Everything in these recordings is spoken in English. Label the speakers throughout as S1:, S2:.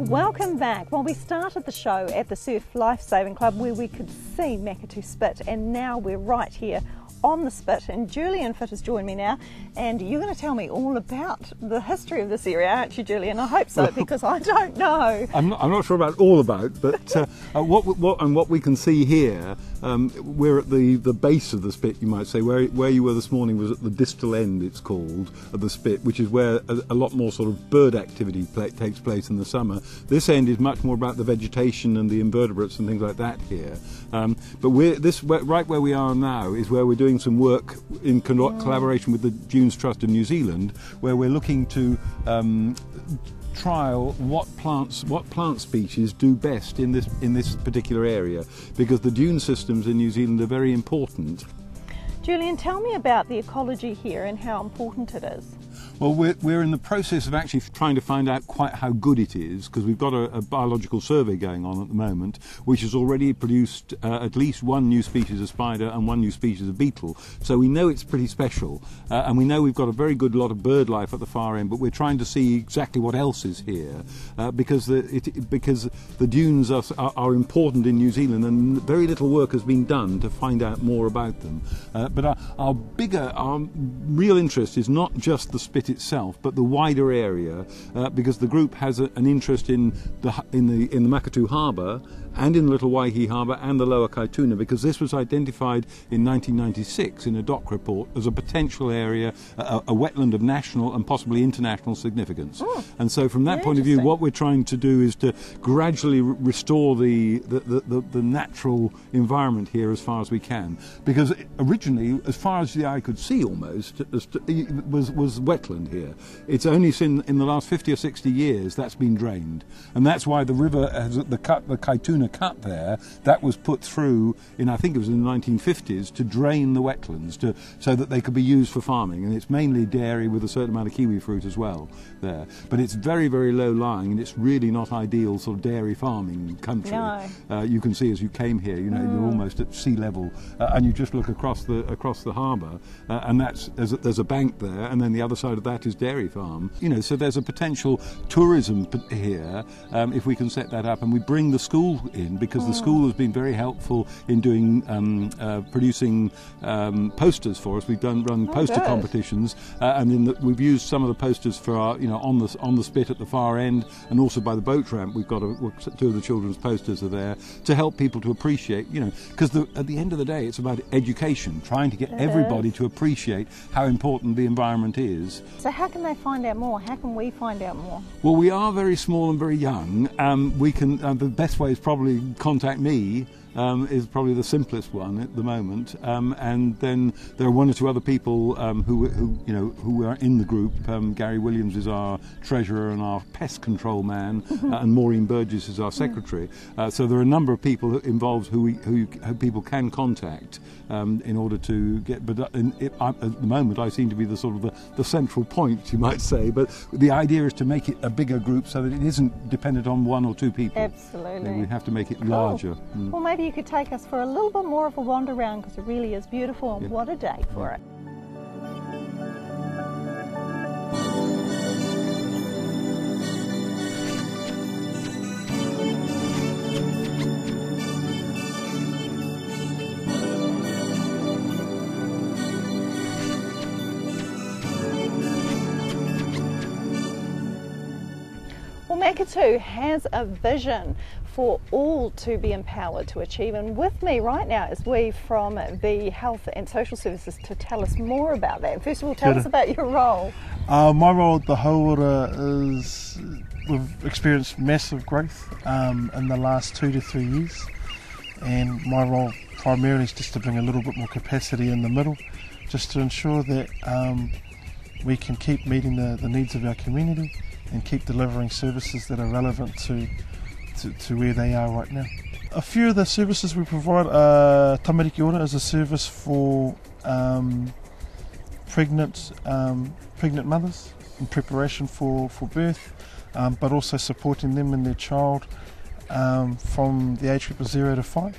S1: Welcome back. Well, we started the show at the Surf Lifesaving Club where we could see Maketu Spit, and now we're right here on the spit, and Julian Fitt has joined me now, and you're going to tell me all about the history of this area, aren't you, Julian? I hope so, because I don't know.
S2: I'm not sure about all about, but what we can see here, we're at the base of the spit, you might say. Where you were this morning was at the distal end, it's called, of the spit, which is where a lot more sort of bird activity takes place in the summer. This end is much more about the vegetation and the invertebrates and things like that here. But right where we are now is where we're doing some work in collaboration with the Dunes Trust of New Zealand, where we're looking to trial what plant species do best in this particular area, because the dune systems in New Zealand are very important.
S1: Julian, tell me about the ecology here and how important it is.
S2: Well, we're in the process of actually trying to find out quite how good it is, because we've got a biological survey going on at the moment, which has already produced at least one new species of spider and one new species of beetle. So we know it's pretty special, and we know we've got a very good lot of bird life at the far end, but we're trying to see exactly what else is here, because the dunes are important in New Zealand, and very little work has been done to find out more about them. But our real interest is not just the spit itself, but the wider area, because the group has an interest in the Maketu harbour and in the Little Waihi harbour and the Lower Kaituna, because this was identified in 1996 in a dock report as a potential area, a wetland of national and possibly international significance. And so from that point of view, what we're trying to do is to gradually restore the natural environment here as far as we can, because originally, as far as the eye could see almost, was wetland here. It's only in the last 50 or 60 years that's been drained, and that's why the river has the Kaituna cut there, that was put through in, I think it was in the 1950s, to drain the wetlands so that they could be used for farming, and it's mainly dairy with a certain amount of kiwi fruit as well there. But it's very, very low lying, and it's really not ideal sort of dairy farming country. No. You can see as you came here, you know, you're almost at sea level, and you just look across the harbour, and there's a bank there, and then the other side of that is dairy farm. You know, so there's a potential tourism here if we can set that up, and we bring the school in, because the school has been very helpful in doing producing posters for us. We've run poster competitions, and we've used some of the posters for our, you know, on the spit at the far end, and also by the boat ramp. We've got two of the children's posters are there to help people to appreciate, you know, because at the end of the day, it's about education, trying to get everybody to appreciate how important the environment is.
S1: So how can they find out more? How can we find out more?
S2: Well, we are very small and very young. We can. The best way is probably contact me. Is probably the simplest one at the moment, and then there are one or two other people who are in the group. Gary Williams is our treasurer and our pest control man, and Maureen Burgess is our secretary. So there are a number of people involved who people can contact in order to get. But at the moment, I seem to be the sort of the central point, you might say. But the idea is to make it a bigger group so that it isn't dependent on one or two people.
S1: Absolutely.
S2: We have to make it larger.
S1: Well, maybe you could take us for a little bit more of a wander around, because it really is beautiful, and what a day for it. Well, Maketu has a vision for all to be empowered to achieve, and with me right now is Wee from the Health and Social Services to tell us more about that. First of all, tell us about your role.
S3: My role at the Hauora is, we've experienced massive growth in the last 2 to 3 years, and my role primarily is just to bring a little bit more capacity in the middle, just to ensure that we can keep meeting the needs of our community and keep delivering services that are relevant to where they are right now. A few of the services we provide are Tamariki Ora as a service for pregnant mothers in preparation for birth, but also supporting them and their child from the age group of 0 to 5.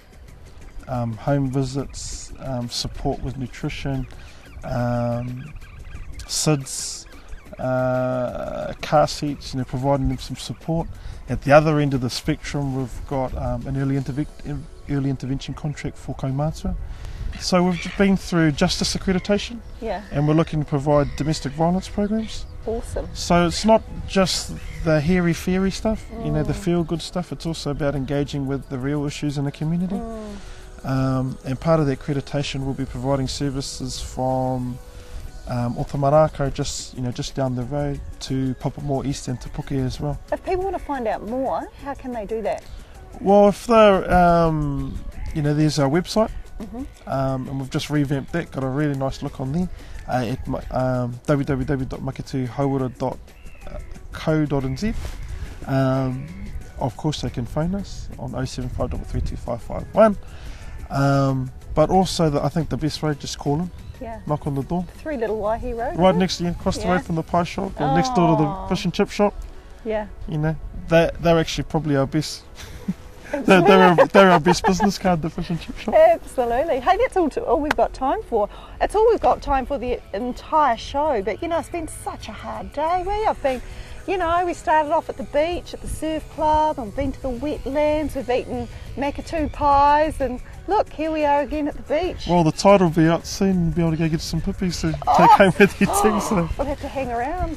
S3: Home visits, support with nutrition, SIDS, car seats, providing them some support. At the other end of the spectrum, we've got an early intervention contract for kaumātua. So we've been through justice accreditation, and we're looking to provide domestic violence programs.
S1: Awesome.
S3: So it's not just the hairy-fairy stuff, the feel-good stuff. It's also about engaging with the real issues in the community. And part of the accreditation will be providing services from Otamarako, just down the road, to Papamoa East and Te Puke as well.
S1: If people want to find out more, how can they do that?
S3: Well, if they're, there's our website, and we've just revamped that, got a really nice look on there, at www.maketuhauora.co.nz. Of course, they can phone us on 075332551. But also, I think the best way, just call them, knock on the door. 3 Little Waihi Road. Right next to you, across the road from the pie shop, or next door to the fish and chip shop.
S1: Yeah.
S3: They're actually probably our best. they're our best business card, the fish and chip shop.
S1: Absolutely. Hey, that's all we've got time for. It's all we've got time for the entire show. But it's been such a hard day. I've been, we started off at the beach, at the surf club, and been to the wetlands. We've eaten Maketu pies, and look, here we are again at the beach. Well, the tide will be out soon, and be able to go get some puppies to take home with you too. So we'll have to hang around.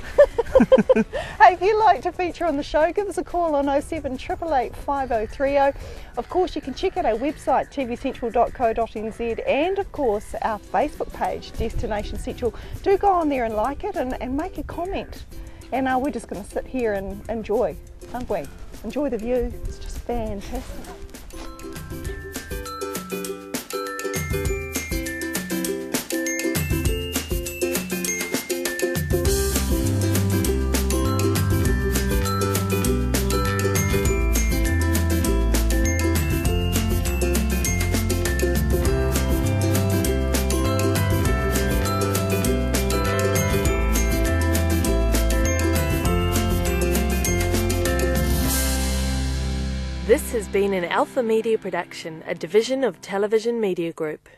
S1: Hey, if you'd like to feature on the show, give us a call on 07888 5030. Of course, you can check out our website, tvcentral.co.nz, and of course our Facebook page, Destination Central. Do go on there and like it and make a comment. And we're just going to sit here and enjoy, aren't we? Enjoy the view. It's just fantastic.
S4: This has been an Alpha Media production, a division of Television Media Group.